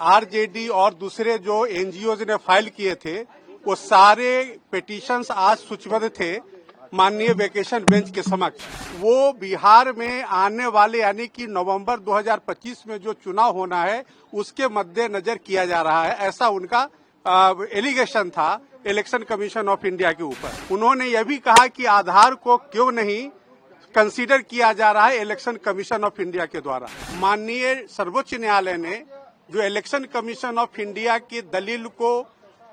RJD और दूसरे जो एनजीओज ने फाइल किए थे वो सारे पिटीशंस आज सूचीबद्ध थे माननीय वेकेशन बेंच के समक्ष। वो बिहार में आने वाले यानी कि नवंबर 2025 में जो चुनाव होना है उसके मद्देनजर किया जा रहा है, ऐसा उनका एलिगेशन था इलेक्शन कमीशन ऑफ इंडिया के ऊपर। उन्होंने यह भी कहा कि आधार को क्यों नहीं कंसीडर किया जा रहा है इलेक्शन कमीशन ऑफ इंडिया के द्वारा। माननीय सर्वोच्च न्यायालय ने जो इलेक्शन कमीशन ऑफ इंडिया की दलील को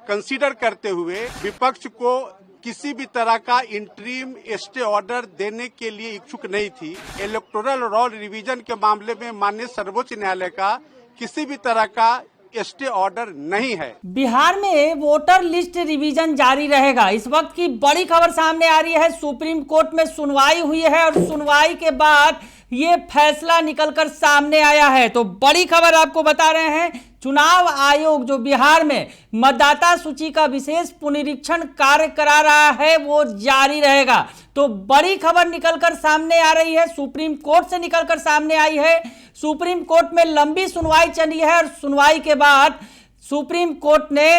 कंसीडर करते हुए विपक्ष को किसी भी तरह का इंटरिम स्टे ऑर्डर देने के लिए इच्छुक नहीं थी। इलेक्टोरल रोल रिवीजन के मामले में माननीय सर्वोच्च न्यायालय का किसी भी तरह का स्टे ऑर्डर नहीं है। बिहार में वोटर लिस्ट रिवीजन जारी रहेगा। इस वक्त की बड़ी खबर सामने आ रही है। सुप्रीम कोर्ट में सुनवाई हुई है और सुनवाई के बाद ये फैसला निकलकर सामने आया है। तो बड़ी खबर आपको बता रहे हैं, चुनाव आयोग जो बिहार में मतदाता सूची का विशेष पुनरीक्षण कार्य करा रहा है वो जारी रहेगा। तो बड़ी खबर निकलकर सामने आ रही है, सुप्रीम कोर्ट से निकलकर सामने आई है। सुप्रीम कोर्ट में लंबी सुनवाई चली है और सुनवाई के बाद सुप्रीम कोर्ट ने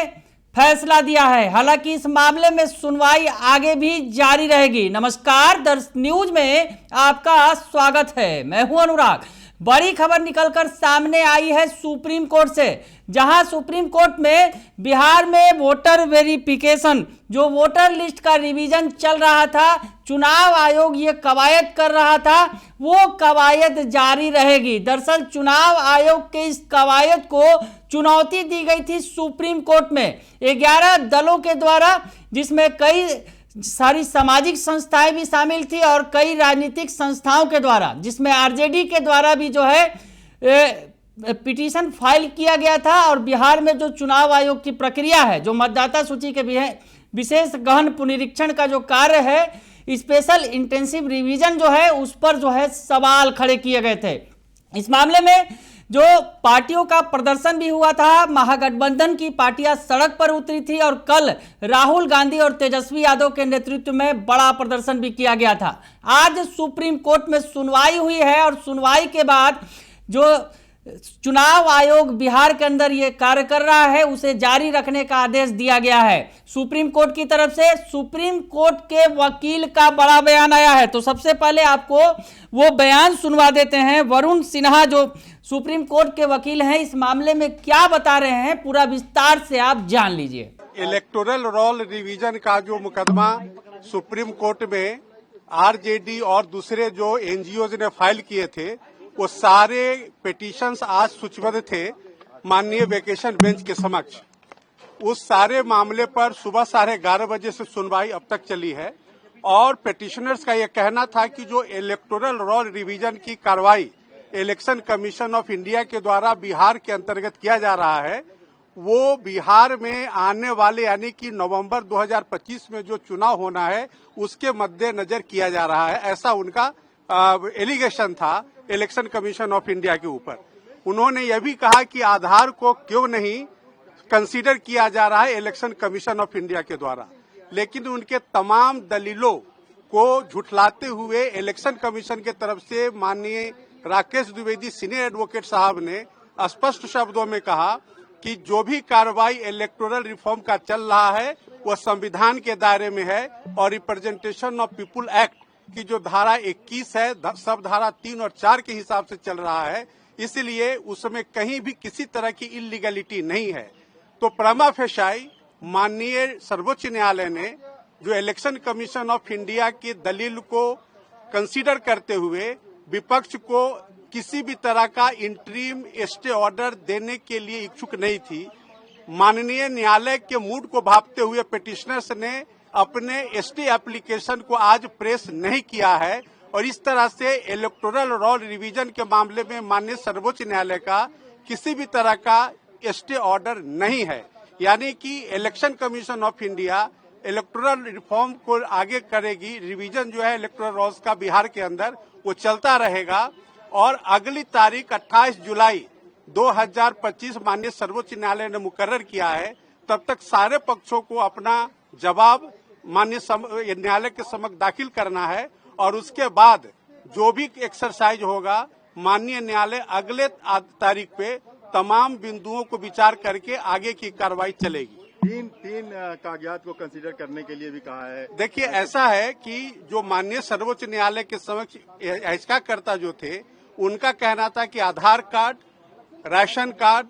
फैसला दिया है। हालांकि इस मामले में सुनवाई आगे भी जारी रहेगी। नमस्कार, दर्श न्यूज में आपका स्वागत है। मैं हूं अनुराग। बड़ी खबर निकलकर सामने आई है सुप्रीम कोर्ट से, जहां सुप्रीम कोर्ट में बिहार में वोटर वेरिफिकेशन जो वोटर लिस्ट का रिवीजन चल रहा था, चुनाव आयोग ये कवायद कर रहा था, वो कवायद जारी रहेगी। दरअसल चुनाव आयोग के इस कवायद को चुनौती दी गई थी सुप्रीम कोर्ट में 11 दलों के द्वारा, जिसमें कई सारी सामाजिक संस्थाएं भी शामिल थी और कई राजनीतिक संस्थाओं के द्वारा, जिसमें आरजेडी के द्वारा भी जो है पिटीशन फाइल किया गया था। और बिहार में जो चुनाव आयोग की प्रक्रिया है, जो मतदाता सूची के विशेष गहन पुनरीक्षण का जो कार्य है, स्पेशल इंटेंसिव रिवीजन जो है, उस पर जो है सवाल खड़े किए गए थे। इस मामले में जो पार्टियों का प्रदर्शन भी हुआ था, महागठबंधन की पार्टियां सड़क पर उतरी थी और कल राहुल गांधी और तेजस्वी यादव के नेतृत्व में बड़ा प्रदर्शन भी किया गया था। आज सुप्रीम कोर्ट में सुनवाई हुई है और सुनवाई के बाद जो चुनाव आयोग बिहार के अंदर ये कार्य कर रहा है उसे जारी रखने का आदेश दिया गया है सुप्रीम कोर्ट की तरफ से। सुप्रीम कोर्ट के वकील का बड़ा बयान आया है, तो सबसे पहले आपको वो बयान सुनवा देते हैं। वरुण सिन्हा जो सुप्रीम कोर्ट के वकील हैं, इस मामले में क्या बता रहे हैं, पूरा विस्तार से आप जान लीजिए। इलेक्टोरल रोल रिवीजन का जो मुकदमा सुप्रीम कोर्ट में आरजेडी और दूसरे जो एनजीओज ने फाइल किए थे, वो सारे पिटीशंस आज सूचीबद्ध थे माननीय वेकेशन बेंच के समक्ष। उस सारे मामले पर सुबह 11:30 बजे से सुनवाई अब तक चली है और पिटिशनर्स का यह कहना था कि जो इलेक्टोरल रोल रिवीजन की कार्रवाई इलेक्शन कमीशन ऑफ इंडिया के द्वारा बिहार के अंतर्गत किया जा रहा है, वो बिहार में आने वाले यानी कि नवंबर 2025 में जो चुनाव होना है उसके मद्देनजर किया जा रहा है, ऐसा उनका एलिगेशन था इलेक्शन कमीशन ऑफ इंडिया के ऊपर। उन्होंने यह भी कहा कि आधार को क्यों नहीं कंसीडर किया जा रहा है इलेक्शन कमीशन ऑफ इंडिया के द्वारा, लेकिन उनके तमाम दलीलों को झुठलाते हुए इलेक्शन कमीशन के तरफ से माननीय राकेश द्विवेदी सीनियर एडवोकेट साहब ने स्पष्ट शब्दों में कहा कि जो भी कार्रवाई इलेक्टोरल रिफॉर्म का चल रहा है वह संविधान के दायरे में है और रिप्रेजेंटेशन ऑफ पीपुल एक्ट की जो धारा 21 है, सब धारा 3 और 4 के हिसाब से चल रहा है, इसलिए उसमें कहीं भी किसी तरह की इलीगलिटी नहीं है। तो प्रमा फेसाई माननीय सर्वोच्च न्यायालय ने जो इलेक्शन कमीशन ऑफ इंडिया की दलील को कंसीडर करते हुए विपक्ष को किसी भी तरह का इंटरिम स्टे ऑर्डर देने के लिए इच्छुक नहीं थी। माननीय न्यायालय के मूड को भांपते हुए पिटिशनर्स ने अपने स्टे एप्लीकेशन को आज प्रेस नहीं किया है और इस तरह से इलेक्टोरल रोल रिवीजन के मामले में माननीय सर्वोच्च न्यायालय का किसी भी तरह का स्टे ऑर्डर नहीं है। यानी कि election commission of India electoral reform को आगे करेगी, रिवीजन जो है इलेक्टोरल रोल्स का बिहार के अंदर वो चलता रहेगा और अगली तारीख 28 जुलाई 2025 माननीय सर्वोच्च न्यायालय ने मुकर्रर किया है। तब तक सारे पक्षों को अपना जवाब माननीय न्यायालय के समक्ष दाखिल करना है और उसके बाद जो भी एक्सरसाइज होगा माननीय न्यायालय अगले तारीख पे तमाम बिंदुओं को विचार करके आगे की कार्रवाई चलेगी। तीन कागजात को कंसीडर करने के लिए भी कहा है। देखिए, ऐसा है कि जो माननीय सर्वोच्च न्यायालय के समक्ष याचिकाकर्ता जो थे, उनका कहना था कि आधार कार्ड, राशन कार्ड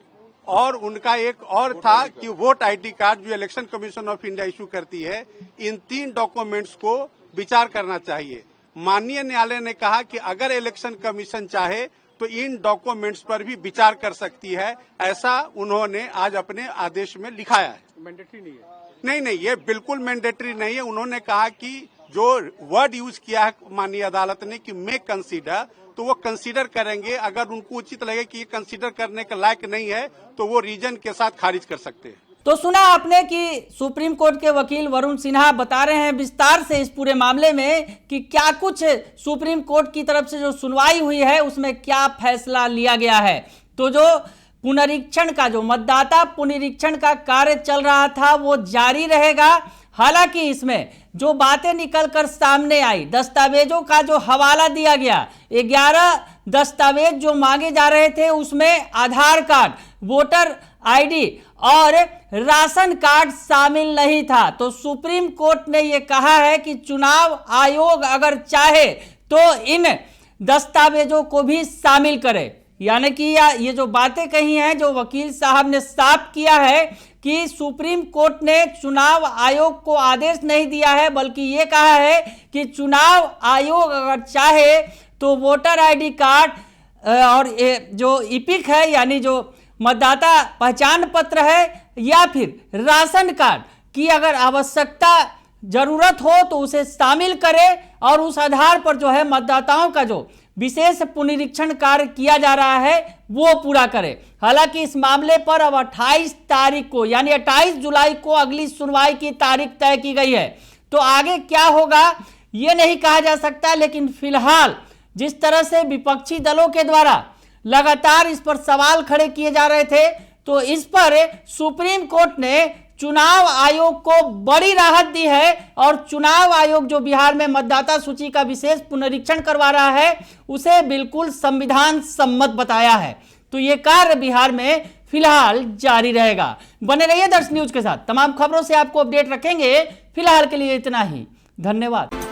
और उनका एक और था कि वोट आईडी कार्ड जो election commission of India issue करती है, इन 3 डॉक्यूमेंट्स को विचार करना चाहिए। माननीय न्यायालय ने कहा कि अगर इलेक्शन कमीशन चाहे तो इन डॉक्यूमेंट्स पर भी विचार कर सकती है। ऐसा उन्होंने आज अपने आदेश में लिखाया है। मैंडेटरी नहीं है? नहीं, ये बिल्कुल मैंडेटरी नहीं है। उन्होंने कहा कि जो वर्ड यूज किया है माननीय अदालत ने कि मे कंसीडर, तो वो कंसीडर करेंगे। अगर उनको उचित लगे कि ये कंसीडर करने के लायक नहीं है तो वो रीजन के साथ खारिज कर सकते हैं। तो सुना आपने कि सुप्रीम कोर्ट के वकील वरुण सिन्हा बता रहे हैं विस्तार से इस पूरे मामले में कि क्या कुछ सुप्रीम कोर्ट की तरफ से जो सुनवाई हुई है उसमें क्या फैसला लिया गया है। तो जो पुनरीक्षण का, जो मतदाता पुनरीक्षण का कार्य चल रहा था वो जारी रहेगा। हालांकि इसमें जो बातें निकलकर सामने आई, दस्तावेजों का जो हवाला दिया गया, 11 दस्तावेज जो मांगे जा रहे थे उसमें आधार कार्ड, वोटर आईडी और राशन कार्ड शामिल नहीं था। तो सुप्रीम कोर्ट ने यह कहा है कि चुनाव आयोग अगर चाहे तो इन दस्तावेजों को भी शामिल करे। यानी कि ये जो बातें कही हैं, जो वकील साहब ने साफ किया है कि सुप्रीम कोर्ट ने चुनाव आयोग को आदेश नहीं दिया है, बल्कि ये कहा है कि चुनाव आयोग अगर चाहे तो वोटर आईडी कार्ड और जो इपिक है यानी जो मतदाता पहचान पत्र है या फिर राशन कार्ड की अगर आवश्यकता जरूरत हो तो उसे शामिल करे और उस आधार पर जो है मतदाताओं का जो विशेष पुनरीक्षण कार्य किया जा रहा है वो पूरा करे। हालांकि इस मामले पर अब 28 तारीख को यानी 28 जुलाई को अगली सुनवाई की तारीख तय की गई है। तो आगे क्या होगा ये नहीं कहा जा सकता, लेकिन फिलहाल जिस तरह से विपक्षी दलों के द्वारा लगातार इस पर सवाल खड़े किए जा रहे थे, तो इस पर सुप्रीम कोर्ट ने चुनाव आयोग को बड़ी राहत दी है और चुनाव आयोग जो बिहार में मतदाता सूची का विशेष पुनरीक्षण करवा रहा है उसे बिल्कुल संविधान सम्मत बताया है। तो ये कार्य बिहार में फिलहाल जारी रहेगा। बने रहिए दर्श न्यूज के साथ, तमाम खबरों से आपको अपडेट रखेंगे। फिलहाल के लिए इतना ही, धन्यवाद।